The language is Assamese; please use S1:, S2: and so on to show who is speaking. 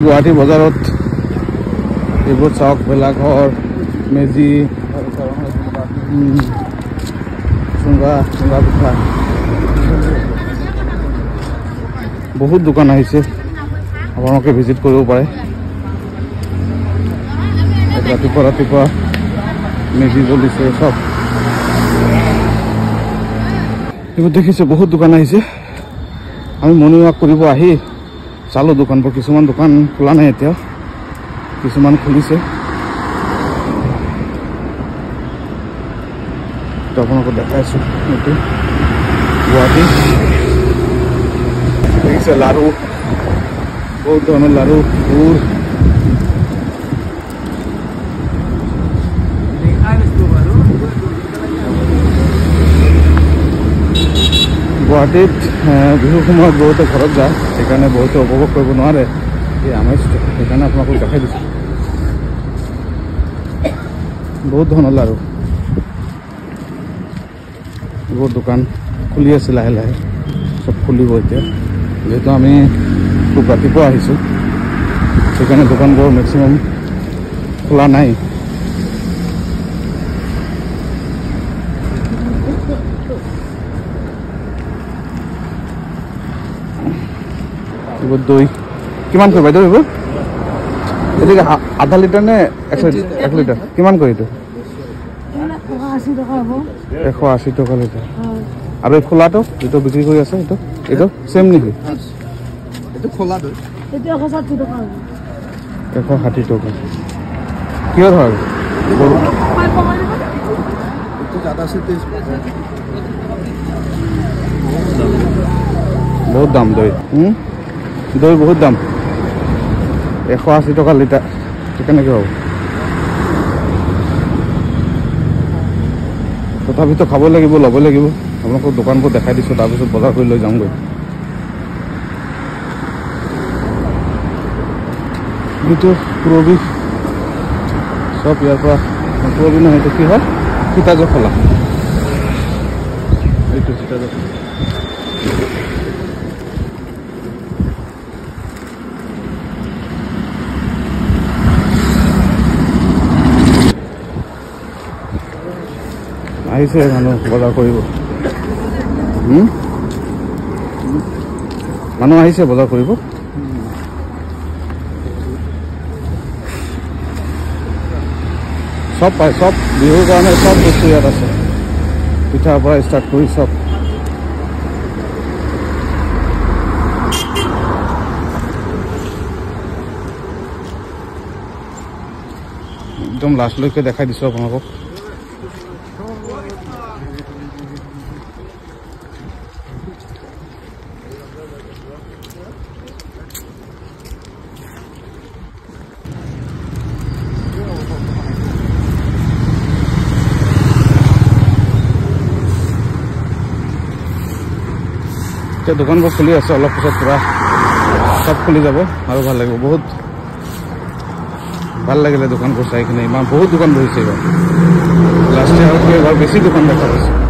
S1: গুৱাহাটী বজাৰত এইবোৰ চাওক ভেলাঘৰ মেজি চুঙা চুঙা পিঠা বহুত দোকান আহিছে আপোনালোকে ভিজিট কৰিব পাৰে ৰাতিপুৱা মেজি জ্বলিছে সব এইবোৰ দেখিছে বহুত দোকান আহিছে আমি মৰ্নিং ৱাক কৰিব আহি চালো দোকানবোৰ কিছুমান দোকান খোলা নাই এতিয়া কিছুমান খুলিছে আপোনালোকক দেখাইছো এইটো গুৱাহাটী দেখিছে লাৰু বহুত ধৰণৰ লাৰু গুৰ গুৱাহাটীত বিহুৰ সময়ত বহুতে ঘৰত যায় সেইকাৰণে বহুতে উপভোগ কৰিব নোৱাৰে এই আমেজটো সেইকাৰণে আপোনালোকক দেখাই দিছোঁ বহুত ধৰণৰ লাৰু এইবোৰ দোকান খুলি আছে লাহে লাহে চব খুলিব এতিয়া যিহেতু আমি খুব ৰাতিপুৱা আহিছোঁ সেইকাৰণে দোকানবোৰ মেক্সিমাম খোলা নাই দই কিমান কৰি বাইদেউ এইবোৰ এদিকে আধা লিটাৰ নে 1 লিটাৰ কিমান কৰি এইটো 180 টকা লিটাৰ আৰু এই খোলাটো যিটো বিক্ৰী কৰি আছে এইটো চেম নেকি এইটো খোলাটো 160 টকা কিয় হয় বহুত দাম দই দই বহুত দাম 180 টকা লিটাৰ কেনেকৈ হ'ব তথাপিতো খাব লাগিব ল'ব লাগিব আপোনালোকক দোকানবোৰ দেখাই দিছোঁ তাৰপিছত বজাৰ কৰি লৈ যামগৈ এইটো পুৰবী চব ইয়াৰ পৰা পুৰবী নহয় এইটো কি হয় সীতাজখলা এইটো সীতাজখলা আহিছে মানুহ বজাৰ কৰিব মানুহ আহিছে বজাৰ কৰিব সব পায় সব বিহুৰ কাৰণে সব বস্তু ইয়াত আছে পিঠাৰ পৰা ষ্টাৰ্ট কৰি সব একদম লাষ্টলৈকে দেখাই দিছোঁ আপোনালোকক দোকানবোৰ খুলি আছে অলপ পিছত পুৰা সব খুলি যাব আৰু ভাল লাগিব বহুত ভাল লাগিলে দোকানবোৰ চাই কিনে ইমান বহুত দোকান বহিছে এইবাৰ লাষ্ট ইয়াৰতকৈ এবাৰ বেছি দোকান দেখা পাইছে